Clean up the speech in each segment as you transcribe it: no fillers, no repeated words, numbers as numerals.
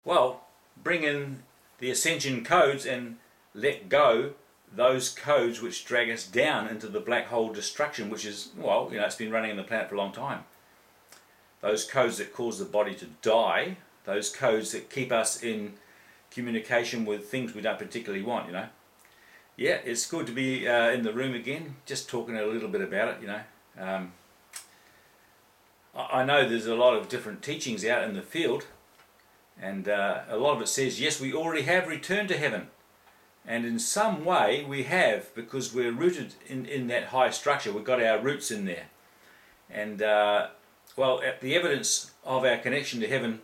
Well, bring in the ascension codes and let go those codes which drag us down into the black hole destruction, which is, well, it's been running on the planet for a long time. Those codes that cause the body to die, those codes that keep us in communication with things we don't particularly want. Yeah, it's good to be in the room again, just talking a little bit about it. I know there's a lot of different teachings out in the field, and a lot of it says, yes, we already have returned to heaven. And in some way we have, because we're rooted in that high structure. We've got our roots in there. And, well, the evidence of our connection to heaven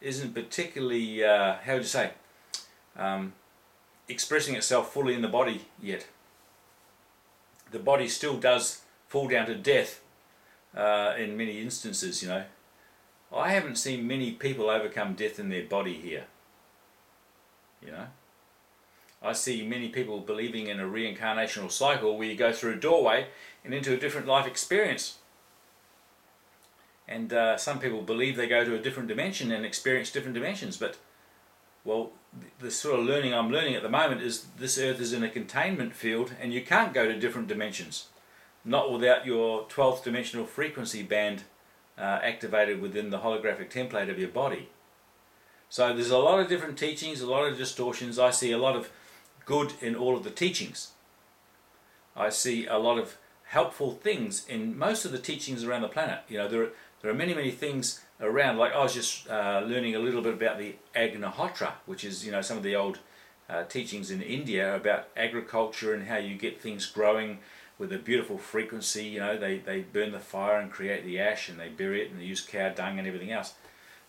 isn't particularly, how would you say, expressing itself fully in the body yet. The body still does fall down to death in many instances. I haven't seen many people overcome death in their body here. I see many people believing in a reincarnational cycle where you go through a doorway and into a different life experience. And some people believe they go to a different dimension and experience different dimensions. But, well, the sort of learning I'm learning at the moment is this earth is in a containment field and you can't go to different dimensions. Not without your 12th dimensional frequency band activated within the holographic template of your body. So there's a lot of different teachings, a lot of distortions. I see a lot of good in all of the teachings. I see a lot of helpful things in most of the teachings around the planet. There are many things around. Like I was just learning a little bit about the Agnihotra, which is some of the old teachings in India about agriculture and how you get things growing with a beautiful frequency. They burn the fire and create the ash, and they bury it, and they use cow dung and everything else.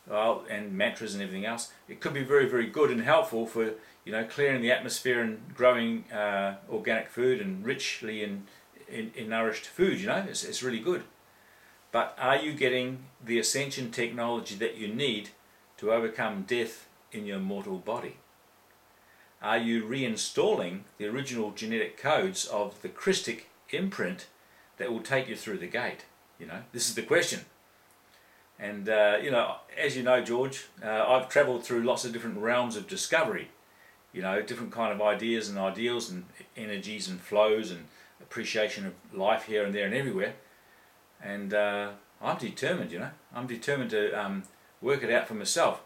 Well, and mantras and everything else. It could be very good and helpful for clearing the atmosphere and growing organic food and richly in nourished food. It's really good. But are you getting the ascension technology that you need to overcome death in your mortal body? Are you reinstalling the original genetic codes of the Christic imprint that will take you through the gate? This is the question. And as you know, George, I've travelled through lots of different realms of discovery. Different kind of ideas and ideals and energies and flows and appreciation of life here and there and everywhere. And I'm determined. I'm determined to work it out for myself.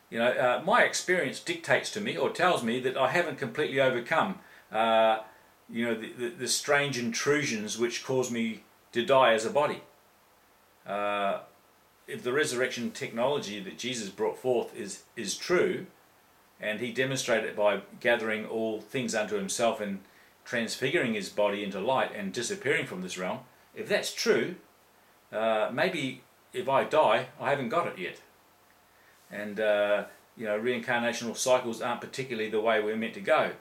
My experience dictates to me, or tells me, that I haven't completely overcome the strange intrusions which cause me to die as a body. If the resurrection technology that Jesus brought forth is true, and he demonstrated it by gathering all things unto himself and transfiguring his body into light and disappearing from this realm, if that's true, maybe if I die, I haven't got it yet. And reincarnational cycles aren't particularly the way we're meant to go.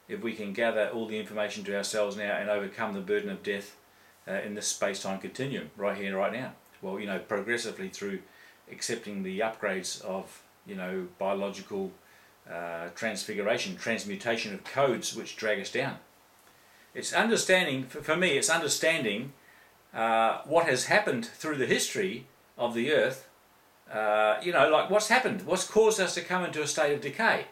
If we can gather all the information to ourselves now and overcome the burden of death in this space-time continuum, right here and right now. Well, progressively through accepting the upgrades of, biological transfiguration, transmutation of codes which drag us down. It's understanding, for me, it's understanding what has happened through the history of the earth. Like what's happened, what's caused us to come into a state of decay.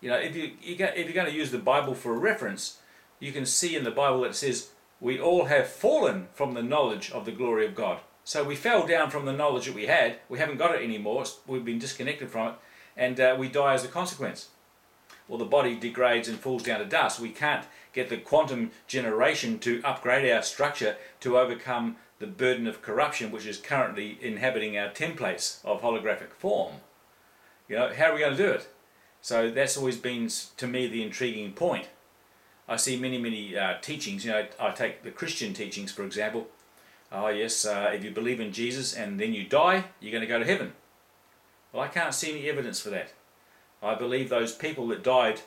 If you're going to use the Bible for a reference, you can see in the Bible that it says, we all have fallen from the knowledge of the glory of God. So we fell down from the knowledge that we had. We haven't got it anymore. We've been disconnected from it, and we die as a consequence. Well, the body degrades and falls down to dust. We can't get the quantum generation to upgrade our structure to overcome the burden of corruption which is currently inhabiting our templates of holographic form. How are we going to do it? So that's always been, to me, the intriguing point. I see many teachings. I take the Christian teachings, for example. Oh yes, if you believe in Jesus and then you die, you're going to go to heaven. Well, I can't see any evidence for that. I believe those people that died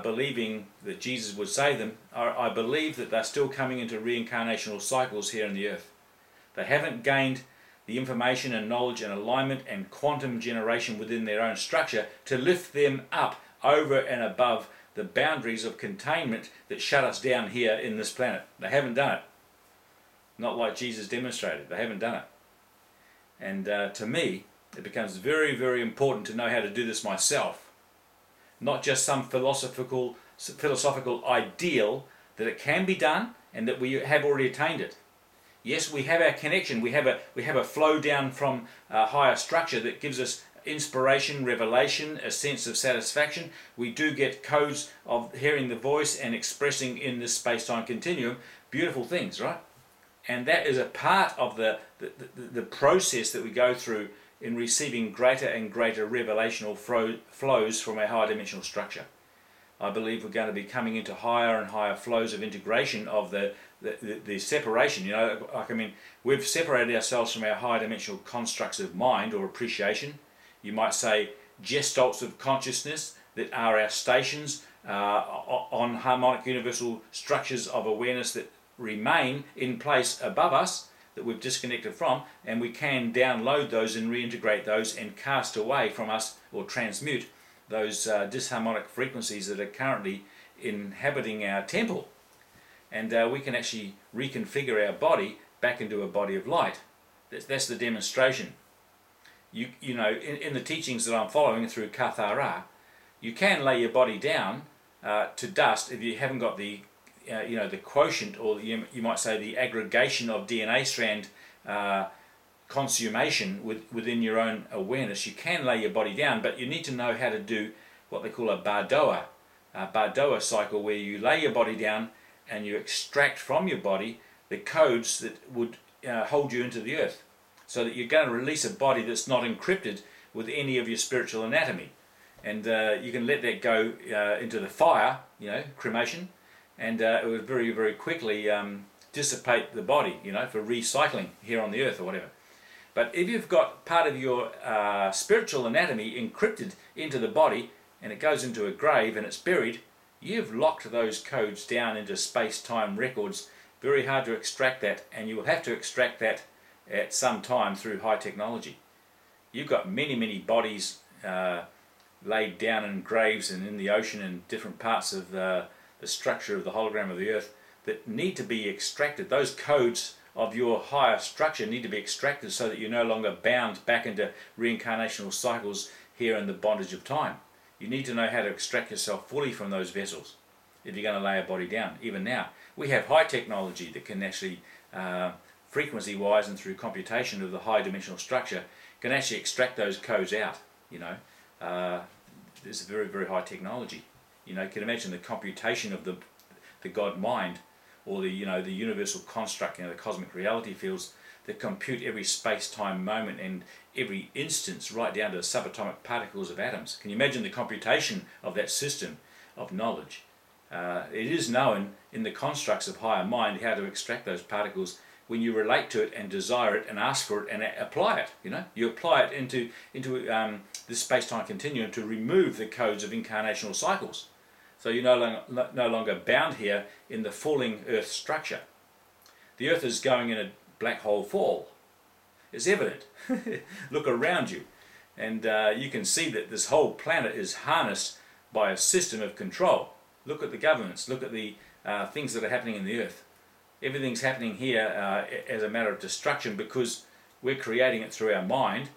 believing that Jesus would save them, I believe that they're still coming into reincarnational cycles here on the earth. They haven't gained the information and knowledge and alignment and quantum generation within their own structure to lift them up over and above the boundaries of containment that shut us down here in this planet. They haven't done it. Not like Jesus demonstrated. They haven't done it. And to me, it becomes very, very important to know how to do this myself. Not just some philosophical ideal that it can be done and that we have already attained it. Yes, we have our connection. We have a flow down from a higher structure that gives us inspiration, revelation, a sense of satisfaction. We do get codes of hearing the voice and expressing in this space-time continuum beautiful things, right? And that is a part of the process that we go through in receiving greater and greater revelational flows from our higher dimensional structure. I believe we're going to be coming into higher and higher flows of integration of the separation. You know, like, I mean, we've separated ourselves from our higher dimensional constructs of mind or appreciation. You might say gestalts of consciousness that are our stations on harmonic universal structures of awareness that remain in place above us, that we've disconnected from, and we can download those and reintegrate those and cast away from us or transmute those disharmonic frequencies that are currently inhabiting our temple. And we can actually reconfigure our body back into a body of light. That's the demonstration. You know, in the teachings that I'm following through Kathara, you can lay your body down to dust if you haven't got the the quotient, or you might say the aggregation of DNA strand consummation within your own awareness. You can lay your body down, but you need to know how to do what they call a Bardoa cycle, where you lay your body down and you extract from your body the codes that would hold you into the earth, so that you're going to release a body that's not encrypted with any of your spiritual anatomy. And you can let that go into the fire, cremation, and it would very, very quickly dissipate the body, for recycling here on the earth or whatever. But if you've got part of your spiritual anatomy encrypted into the body and it goes into a grave and it's buried, you've locked those codes down into space-time records. Very hard to extract that, and you will have to extract that at some time through high technology. You've got many, many bodies laid down in graves and in the ocean and different parts of the structure of the hologram of the earth that need to be extracted. Those codes of your higher structure need to be extracted so that you're no longer bound back into reincarnational cycles here in the bondage of time. You need to know how to extract yourself fully from those vessels if you're going to lay a body down. Even now, we have high technology that can actually, frequency-wise and through computation of the high dimensional structure, can actually extract those codes out. There's very, very high technology. You can imagine the computation of the God mind, or the universal construct, the cosmic reality fields that compute every space-time moment and every instance right down to the subatomic particles of atoms. Can you imagine the computation of that system of knowledge? It is known in the constructs of higher mind how to extract those particles when you relate to it and desire it and ask for it and apply it. You apply it into this space-time continuum to remove the codes of incarnational cycles. So you're no longer bound here in the falling Earth structure. The Earth is going in a black hole fall. It's evident. Look around you, and you can see that this whole planet is harnessed by a system of control. Look at the governments. Look at the things that are happening in the Earth. Everything's happening here as a matter of destruction because we're creating it through our mind.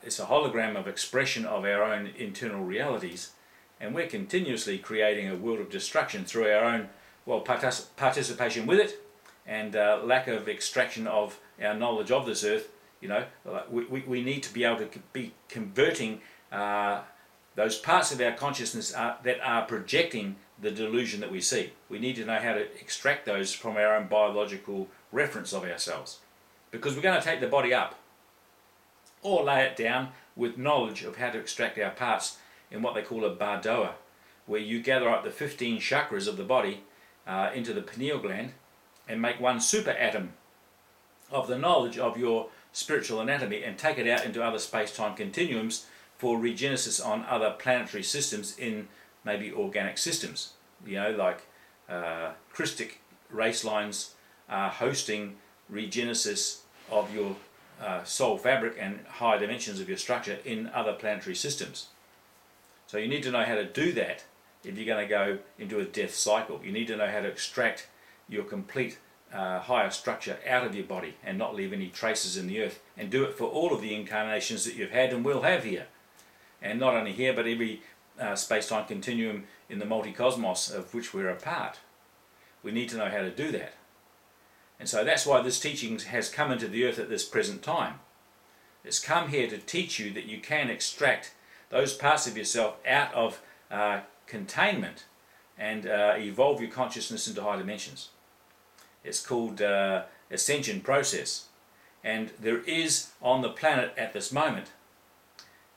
It's a hologram of expression of our own internal realities. And we're continuously creating a world of destruction through our own, participation with it, and lack of extraction of our knowledge of this earth. We need to be able to be converting those parts of our consciousness that are projecting the delusion that we see. We need to know how to extract those from our own biological reference of ourselves, because we're going to take the body up or lay it down with knowledge of how to extract our parts in what they call a Bardoa, where you gather up the 15 chakras of the body into the pineal gland and make one super atom of the knowledge of your spiritual anatomy and take it out into other space-time continuums for regenesis on other planetary systems in maybe organic systems. Like Christic race lines are hosting regenesis of your soul fabric and higher dimensions of your structure in other planetary systems. So you need to know how to do that if you're going to go into a death cycle. You need to know how to extract your complete higher structure out of your body and not leave any traces in the earth, and do it for all of the incarnations that you've had and will have here. And not only here, but every space-time continuum in the multi-cosmos of which we're a part. We need to know how to do that. And so that's why this teaching has come into the earth at this present time. It's come here to teach you that you can extract those parts of yourself out of containment and evolve your consciousness into high dimensions. It's called ascension process. And there is on the planet at this moment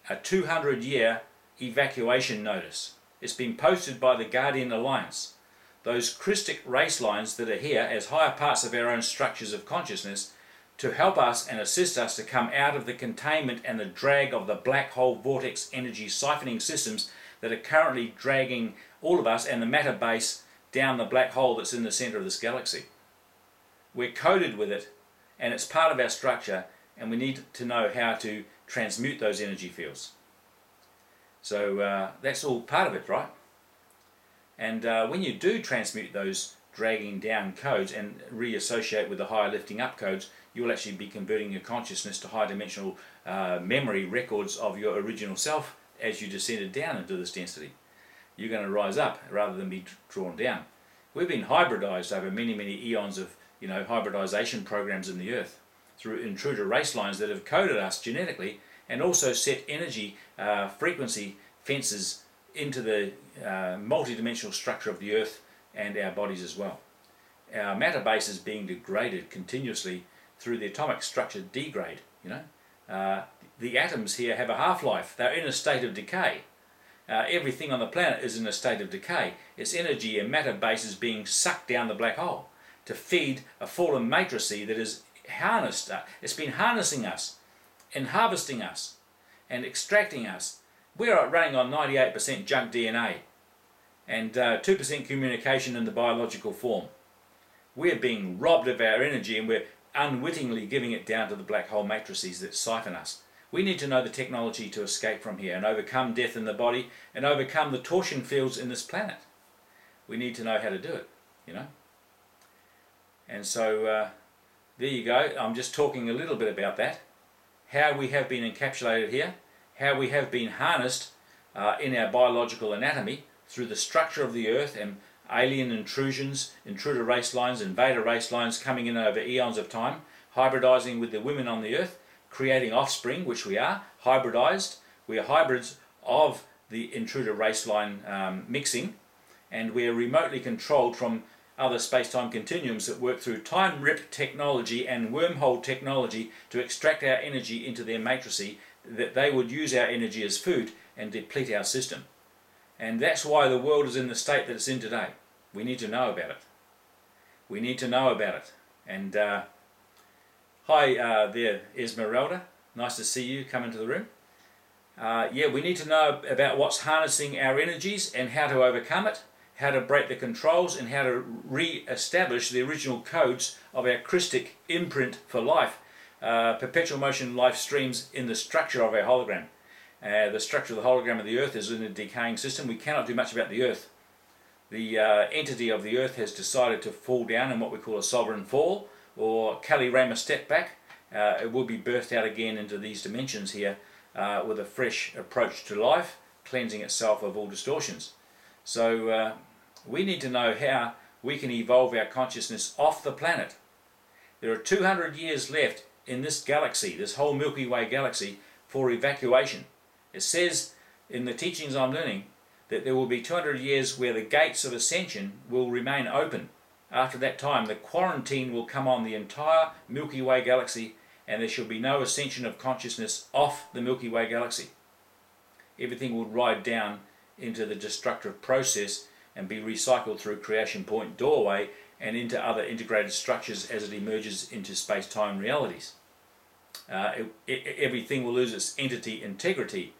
a 200-year evacuation notice. It's been posted by the Guardian Alliance. Those Christic race lines that are here as higher parts of our own structures of consciousness to help us and assist us to come out of the containment and the drag of the black hole vortex energy siphoning systems that are currently dragging all of us and the matter base down the black hole that's in the center of this galaxy. We're coded with it, and it's part of our structure, and we need to know how to transmute those energy fields. So that's all part of it, right? And when you do transmute those dragging down codes and reassociate with the higher lifting up codes, you will actually be converting your consciousness to high dimensional memory records of your original self as you descended down into this density. You're going to rise up rather than be drawn down. We've been hybridized over many, many eons of hybridization programs in the earth through intruder race lines that have coded us genetically and also set energy frequency fences into the multi-dimensional structure of the earth and our bodies as well. Our matter base is being degraded continuously through the atomic structure degrade. The atoms here have a half-life. They're in a state of decay. Everything on the planet is in a state of decay. Its energy and matter base is being sucked down the black hole to feed a fallen matrice that is harnessed. It's been harnessing us and harvesting us and extracting us. We're running on 98% junk DNA and 2% communication in the biological form. We're being robbed of our energy, and we're unwittingly giving it down to the black hole matrices that siphon us. We need to know the technology to escape from here and overcome death in the body and overcome the torsion fields in this planet. We need to know how to do it, And so there you go. I'm just talking a little bit about that. How we have been encapsulated here, how we have been harnessed in our biological anatomy through the structure of the earth and alien intrusions, intruder race lines, invader race lines coming in over eons of time, hybridizing with the women on the earth, creating offspring, which we are, hybridized. We are hybrids of the intruder race line mixing, and we are remotely controlled from other space-time continuums that work through time rip technology and wormhole technology to extract our energy into their matrice, that they would use our energy as food and deplete our system. And that's why the world is in the state that it's in today. We need to know about it. We need to know about it. And hi there, Esmeralda. Nice to see you come into the room. We need to know about what's harnessing our energies and how to overcome it, how to break the controls, and how to re-establish the original codes of our Christic imprint for life, perpetual motion life streams in the structure of our hologram. The structure of the hologram of the earth is in a decaying system. We cannot do much about the earth. The entity of the earth has decided to fall down in what we call a sovereign fall, or Kali Rama step back. It will be birthed out again into these dimensions here with a fresh approach to life, cleansing itself of all distortions. So we need to know how we can evolve our consciousness off the planet. There are 200 years left in this galaxy, this whole Milky Way galaxy, for evacuation. It says in the teachings I'm learning that there will be 200 years where the gates of ascension will remain open. After that time, the quarantine will come on the entire Milky Way galaxy, and there shall be no ascension of consciousness off the Milky Way galaxy. Everything will ride down into the destructive process and be recycled through creation point doorway and into other integrated structures as it emerges into space-time realities. Everything will lose its entity integrity.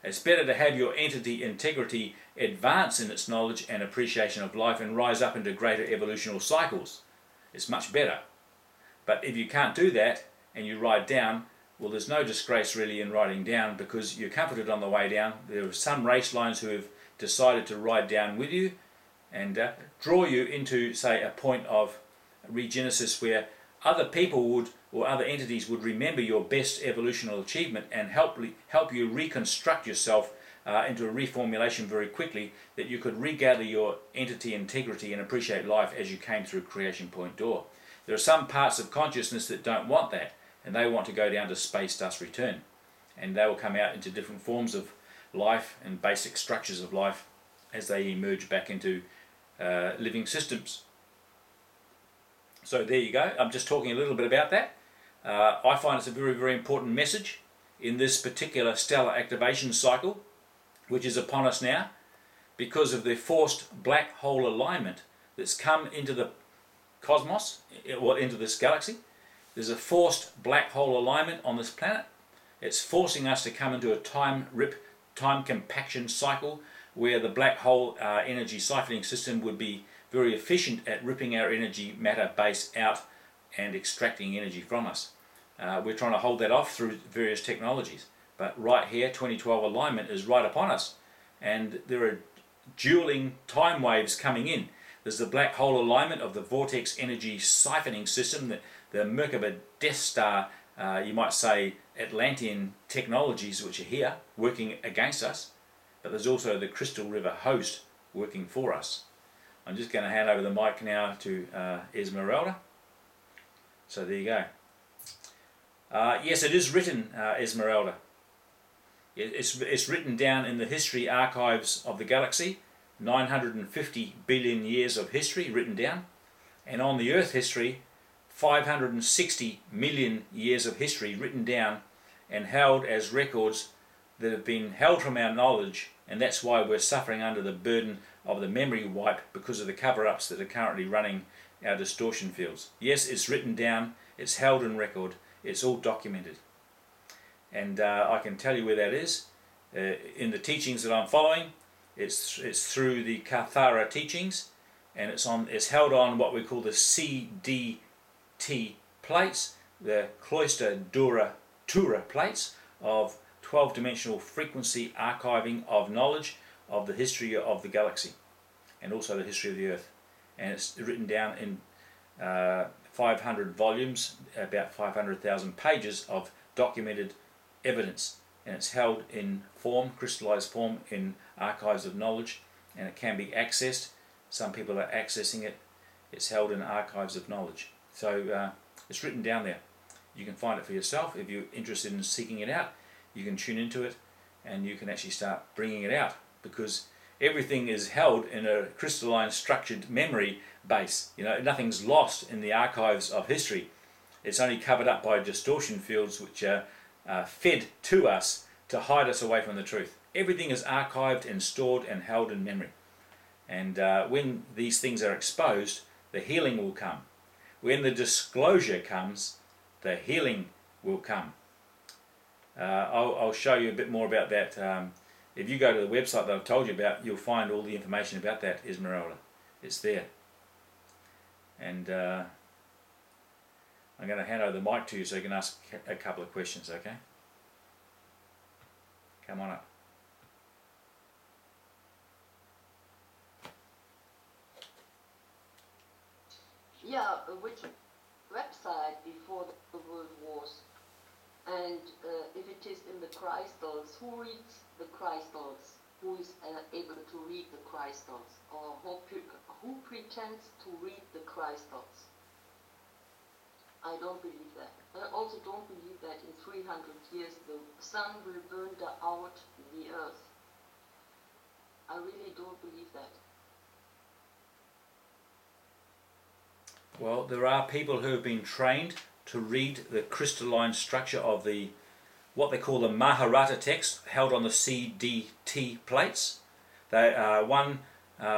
It's better to have your entity integrity advance in its knowledge and appreciation of life and rise up into greater evolutional cycles. It's much better. But if you can't do that and you ride down, well, there's no disgrace really in riding down, because you're comforted on the way down. There are some race lines who have decided to ride down with you and draw you into, say, a point of regenesis where other people would, or other entities would remember your best evolutionary achievement and help you reconstruct yourself into a reformulation very quickly, that you could regather your entity integrity and appreciate life as you came through creation point door. There are some parts of consciousness that don't want that, and they want to go down to space dust return, and they will come out into different forms of life and basic structures of life as they emerge back into living systems. So there you go. I'm just talking a little bit about that. I find it's a very, very important message in this particular stellar activation cycle, which is upon us now, because of the forced black hole alignment that's come into the cosmos, or into this galaxy. There's a forced black hole alignment on this planet. It's forcing us to come into a time compaction cycle where the black hole energy siphoning system would be very efficient at ripping our energy matter base out and extracting energy from us. We're trying to hold that off through various technologies, but right here 2012 alignment is right upon us, and there are dueling time waves coming in. There's the black hole alignment of the vortex energy siphoning system, the Merkaba Death Star, you might say Atlantean technologies which are here working against us, but there's also the Crystal River host working for us. I'm just going to hand over the mic now to Esmeralda. So there you go. Yes, it is written, Esmeralda. It's written down in the history archives of the galaxy, 950 billion years of history written down, and on the Earth history, 560 million years of history written down and held as records that have been held from our knowledge, and that's why we're suffering under the burden of the memory wipe because of the cover-ups that are currently running our distortion fields. Yes, it's written down, it's held in record, it's all documented. And I can tell you where that is. In the teachings that I'm following, it's through the Kathara teachings, and it's held on what we call the CDT plates, the Cloister Dura Tura plates of 12-dimensional frequency archiving of knowledge of the history of the galaxy and also the history of the Earth. And it's written down in 500 volumes, about 500,000 pages of documented evidence, and it's held in form, crystallized form, in archives of knowledge, and it can be accessed. Some people are accessing it. It's held in archives of knowledge. So it's written down there. You can find it for yourself. If you're interested in seeking it out, you can tune into it and you can actually start bringing it out, because everything is held in a crystalline structured memory base. You know, nothing's lost in the archives of history. It's only covered up by distortion fields which are fed to us to hide us away from the truth. Everything is archived and stored and held in memory. And when these things are exposed, the healing will come. When the disclosure comes, the healing will come. I'll show you a bit more about that. If you go to the website that I've told you about, you'll find all the information about that, Esmeralda. It's there. And I'm going to hand over the mic to you so you can ask a couple of questions, okay? Come on up. Yeah, which website before the World Wars? And if it is in the crystals, who reads the crystals? Who is able to read the crystals? Or who pretends to read the crystals? I don't believe that. I also don't believe that in 300 years the sun will burn out the earth. I really don't believe that. Well, there are people who have been trained to read the crystalline structure of what they call the Maharata text held on the CDT plates. They are one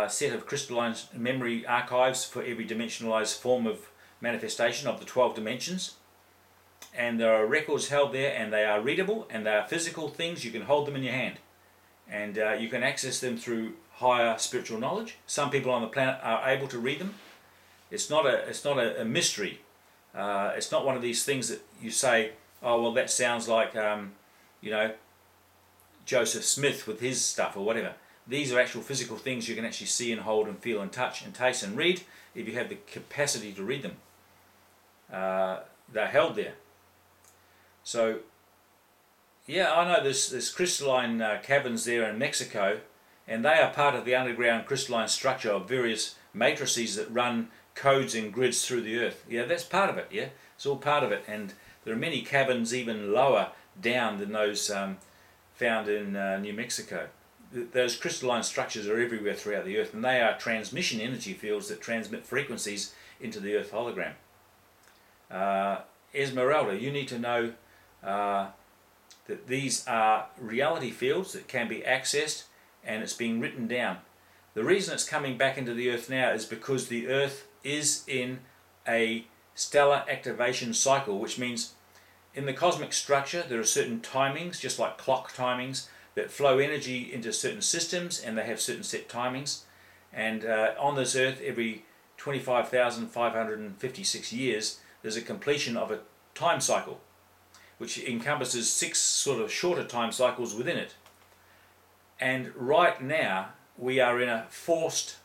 set of crystalline memory archives for every dimensionalized form of manifestation of the 12 dimensions, and there are records held there, and they are readable, and they are physical things. You can hold them in your hand, and you can access them through higher spiritual knowledge. Some people on the planet are able to read them. It's not a mystery. It's not one of these things that you say, oh well, that sounds like you know, Joseph Smith with his stuff or whatever. These are actual physical things you can actually see and hold and feel and touch and taste and read if you have the capacity to read them. They're held there. So, yeah, I know there's crystalline caverns there in Mexico, and they are part of the underground crystalline structure of various matrices that run codes and grids through the earth. Yeah, that's part of it, yeah? It's all part of it, and there are many caverns even lower down than those found in New Mexico. Those crystalline structures are everywhere throughout the earth, and they are transmission energy fields that transmit frequencies into the earth hologram. Esmeralda, you need to know that these are reality fields that can be accessed, and it's being written down. The reason it's coming back into the earth now is because the earth is in a stellar activation cycle, which means in the cosmic structure there are certain timings, just like clock timings, that flow energy into certain systems, and they have certain set timings. And on this earth, every 25,556 years, there's a completion of a time cycle, which encompasses 6 sort of shorter time cycles within it. And right now, we are in a forced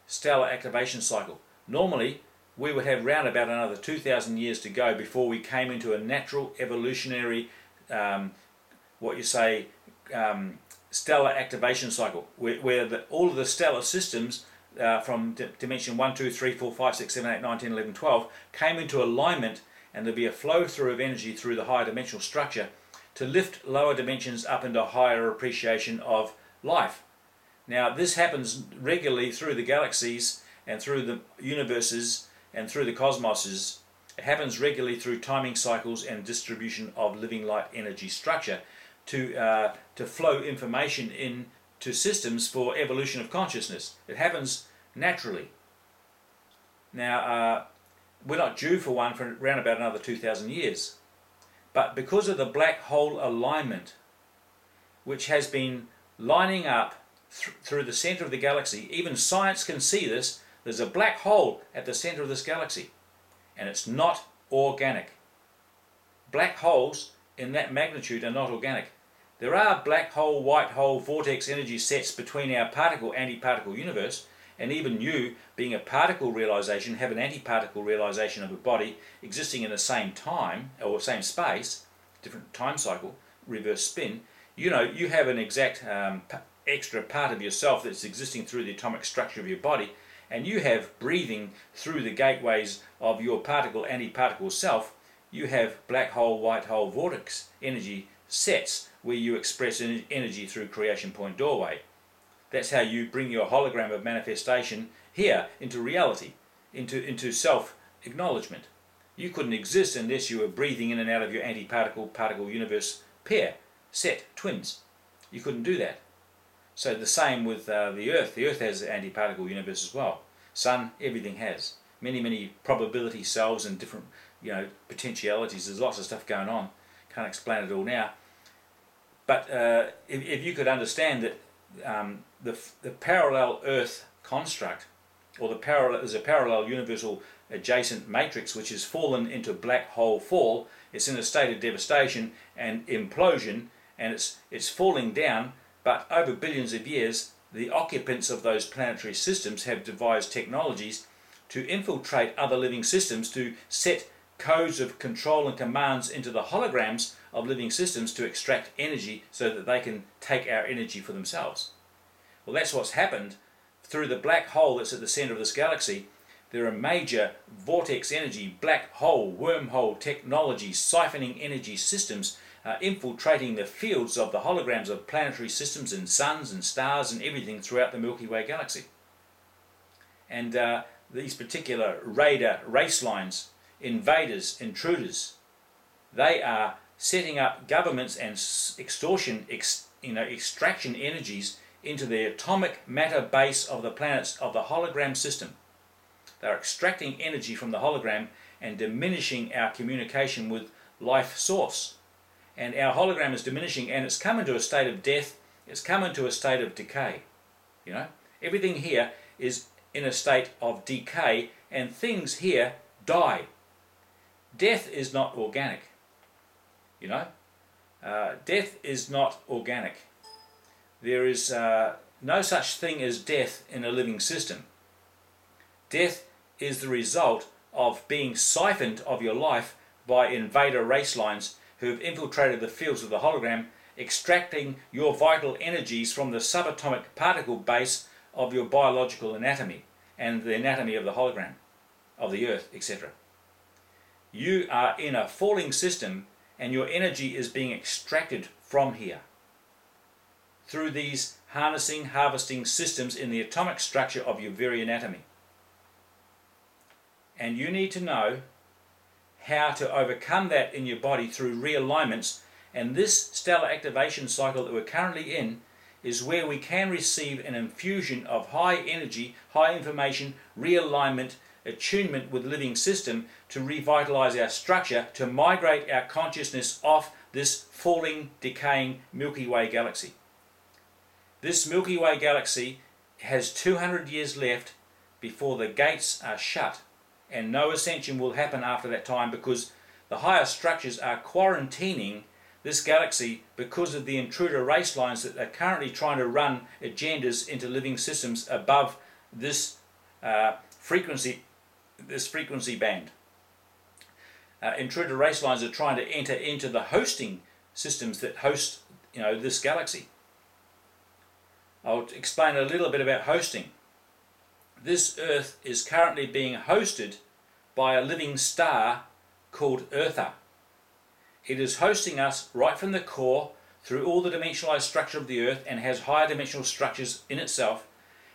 stellar activation cycle. Normally, we would have round about another 2,000 years to go before we came into a natural evolutionary, stellar activation cycle, where all of the stellar systems from dimension 1, 2, 3, 4, 5, 6, 7, 8, 9, 10, 11, 12 came into alignment, and there'll be a flow through of energy through the higher dimensional structure to lift lower dimensions up into higher appreciation of life. Now, this happens regularly through the galaxies and through the universes and through the cosmoses. It happens regularly through timing cycles and distribution of living light energy structure to flow information into systems for evolution of consciousness. It happens naturally. Now, we're not due for one for around about another 2,000 years. But because of the black hole alignment, which has been lining up through the center of the galaxy, even science can see this, there's a black hole at the center of this galaxy, and it's not organic. Black holes in that magnitude are not organic. There are black hole, white hole, vortex energy sets between our particle-antiparticle universe, and even you, being a particle realization, have an antiparticle realization of a body existing in the same time, or same space, different time cycle, reverse spin. You know, you have an exact extra part of yourself that's existing through the atomic structure of your body, and you have breathing through the gateways of your particle-antiparticle self. You have black hole, white hole, vortex energy sets where you express energy through creation point doorway. That's how you bring your hologram of manifestation here into reality, into self-acknowledgement. You couldn't exist unless you were breathing in and out of your antiparticle-particle universe pair, set, twins. You couldn't do that. So the same with the Earth. The Earth has an antiparticle universe as well. Sun, everything has. Many, many probability cells and different, potentialities. There's lots of stuff going on. Can't explain it all now. But if you could understand that the parallel Earth construct, or there's a parallel universal adjacent matrix which has fallen into black hole fall. It's in a state of devastation and implosion, and it's falling down. But over billions of years, the occupants of those planetary systems have devised technologies to infiltrate other living systems, to set codes of control and commands into the holograms of living systems to extract energy so that they can take our energy for themselves. Well, that's what's happened through the black hole that's at the center of this galaxy. There are major vortex energy, black hole, wormhole technology, siphoning energy systems infiltrating the fields of the holograms of planetary systems and suns and stars and everything throughout the Milky Way galaxy. And these particular radar race lines, invaders, intruders, they are setting up governments and extraction energies into the atomic matter base of the planets of the hologram system. They're extracting energy from the hologram and diminishing our communication with life source. And our hologram is diminishing, and it's come into a state of death, it's come into a state of decay. Everything here is in a state of decay, and things here die. Death is not organic. Death is not organic. There is no such thing as death in a living system. Death is the result of being siphoned of your life by invader race lines who have infiltrated the fields of the hologram, extracting your vital energies from the subatomic particle base of your biological anatomy and the anatomy of the hologram, of the earth, etc. You are in a falling system and your energy is being extracted from here through these harvesting systems in the atomic structure of your very anatomy. And you need to know how to overcome that in your body through realignments, and this stellar activation cycle that we're currently in is where we can receive an infusion of high energy, high information, realignment, attunement with the living system to revitalize our structure, to migrate our consciousness off this falling, decaying Milky Way galaxy. This Milky Way galaxy has 200 years left before the gates are shut, and no ascension will happen after that time, because the higher structures are quarantining this galaxy because of the intruder race lines that are currently trying to run agendas into living systems above this frequency band. Intruder race lines are trying to enter into the hosting systems that host, this galaxy. I'll explain a little bit about hosting. This Earth is currently being hosted by a living star called Eartha. It is hosting us right from the core through all the dimensionalized structure of the Earth, and has higher dimensional structures in itself,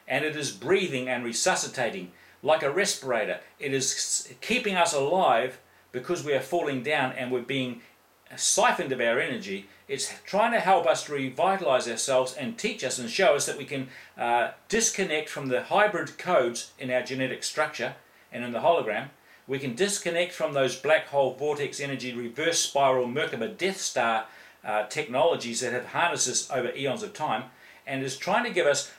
and it is breathing and resuscitating like a respirator. It is keeping us alive because we are falling down and we're being siphoned of our energy. It's trying to help us to revitalize ourselves and teach us and show us that we can disconnect from the hybrid codes in our genetic structure and in the hologram. We can disconnect from those black hole vortex energy, reverse spiral, Merkaba Death Star technologies that have harnessed us over eons of time, and is trying to give us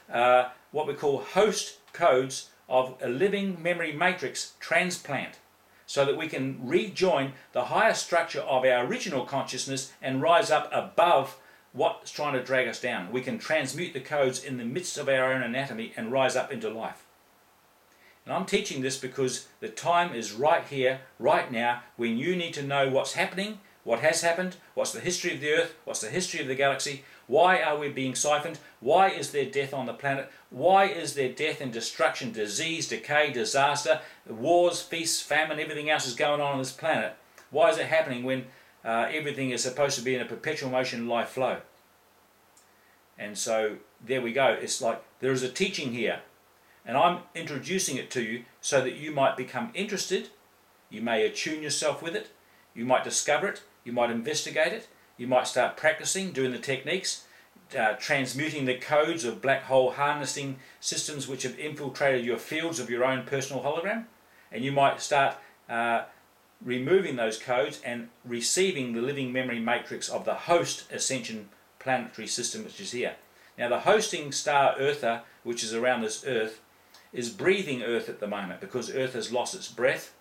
what we call host codes of a living memory matrix transplant, so that we can rejoin the higher structure of our original consciousness and rise up above what's trying to drag us down. We can transmute the codes in the midst of our own anatomy and rise up into life. And I'm teaching this because the time is right here, right now, when you need to know what's happening, what has happened, what's the history of the Earth, what's the history of the galaxy, why are we being siphoned, why is there death on the planet, why is there death and destruction, disease, decay, disaster, wars, feasts, famine, everything else is going on this planet. Why is it happening when everything is supposed to be in a perpetual motion life flow? And so there we go. It's like there is a teaching here, and I'm introducing it to you so that you might become interested, you may attune yourself with it, you might discover it, you might investigate it, you might start practicing, doing the techniques, transmuting the codes of black hole harnessing systems which have infiltrated your fields of your own personal hologram, and you might start removing those codes and receiving the living memory matrix of the host ascension planetary system which is here. Now the hosting star Eartha, which is around this Earth, is breathing Earth at the moment because Earth has lost its breath.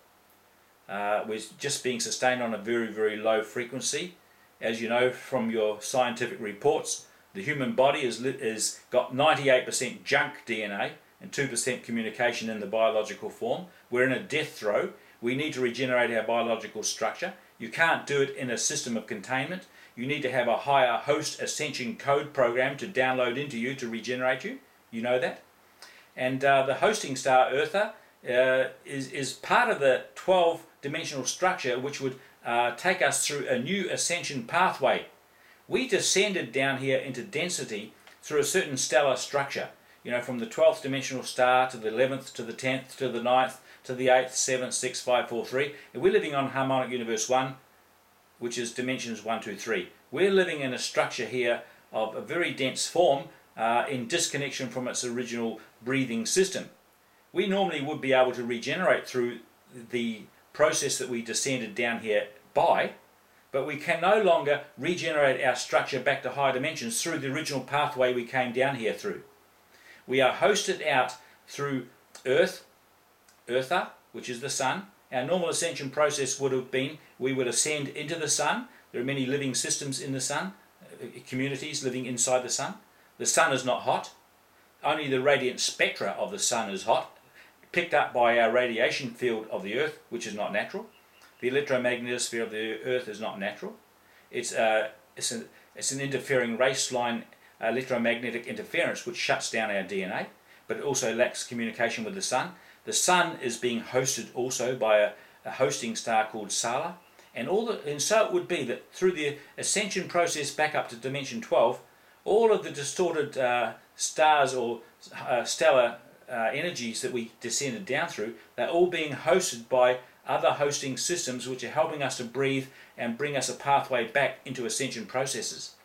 We're just being sustained on a very, very low frequency. As you know from your scientific reports, the human body is got 98% junk DNA and 2% communication in the biological form. We're in a death throw. We need to regenerate our biological structure. You can't do it in a system of containment. You need to have a higher host ascension code program to download into you to regenerate you. You know that. And the hosting star Eartha is part of the 12-dimensional structure which would take us through a new ascension pathway. We descended down here into density through a certain stellar structure, from the 12th dimensional star to the 11th to the 10th to the 9th to the 8th, 7th, 6, 5, 4, 3. And we're living on harmonic universe 1, which is dimensions 1, 2, 3. We're living in a structure here of a very dense form in disconnection from its original breathing system. We normally would be able to regenerate through the process that we descended down here by, but we can no longer regenerate our structure back to higher dimensions through the original pathway we came down here through. We are hosted out through Eartha, which is the sun. Our normal ascension process would have been we would ascend into the sun. There are many living systems in the sun, communities living inside the sun. The sun is not hot. only the radiant spectra of the sun is hot, picked up by our radiation field of the Earth, which is not natural. The electromagnetosphere of the Earth is not natural. It's an interfering race line electromagnetic interference which shuts down our DNA, but it also lacks communication with the sun. The sun is being hosted also by a hosting star called Sala, and so it would be that through the ascension process back up to dimension 12, all of the distorted stars or stellar energies that we descended down through, they're all being hosted by other hosting systems which are helping us to breathe and bring us a pathway back into ascension processes.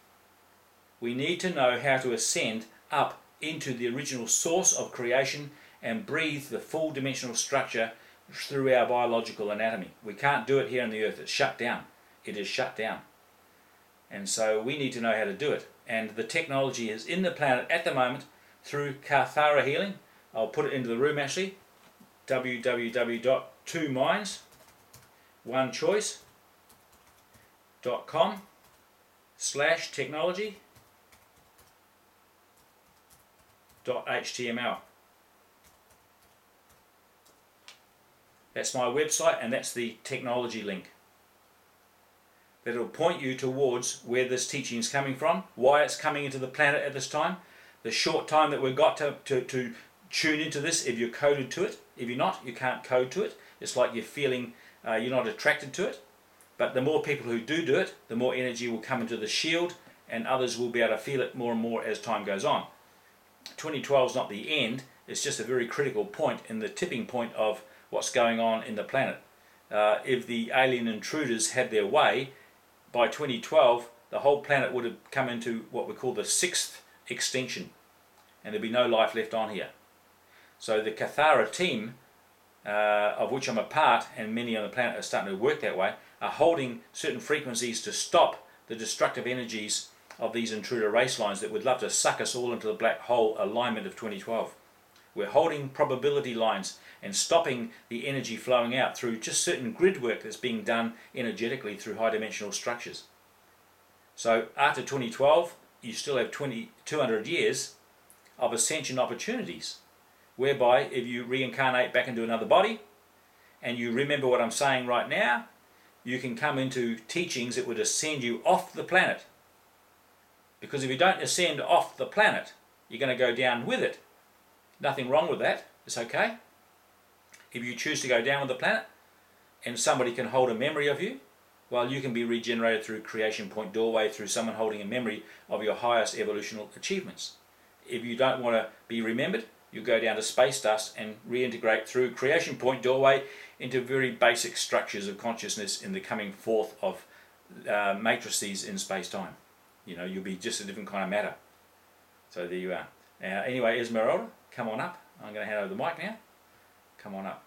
We need to know how to ascend up into the original source of creation and breathe the full dimensional structure through our biological anatomy. We can't do it here on the Earth. It's shut down. It is shut down. And so we need to know how to do it. And the technology is in the planet at the moment through Kathara Healing. I'll put it into the room actually. www.2minds1choice.com/technology.html. That's my website, and that's the technology link. That'll point you towards where this teaching is coming from, why it's coming into the planet at this time, the short time that we've got to tune into this if you're coded to it. If you're not, you can't code to it. It's like you're feeling you're not attracted to it. But the more people who do it, the more energy will come into the shield, and others will be able to feel it more and more as time goes on. 2012 is not the end, it's just a very critical point in the tipping point of what's going on in the planet. If the alien intruders had their way, by 2012 the whole planet would have come into what we call the 6th extinction, and there'd be no life left on here. So the Kathara team, of which I'm a part, and many on the planet are starting to work that way, are holding certain frequencies to stop the destructive energies of these intruder race lines that would love to suck us all into the black hole alignment of 2012. We're holding probability lines and stopping the energy flowing out through just certain grid work that's being done energetically through high dimensional structures. So after 2012, you still have 200 years of ascension opportunities, whereby if you reincarnate back into another body and you remember what I'm saying right now, you can come into teachings that would ascend you off the planet. Because if you don't ascend off the planet, you're going to go down with it. Nothing wrong with that, it's okay. If you choose to go down with the planet and somebody can hold a memory of you, well, you can be regenerated through Creation Point Doorway, through someone holding a memory of your highest evolutional achievements. If you don't want to be remembered, you go down to space dust and reintegrate through Creation Point Doorway into very basic structures of consciousness in the coming forth of matrices in space-time. You know, you'll be just a different kind of matter. So there you are. Anyway, Esmeralda, come on up. I'm going to hand over the mic now. Come on up.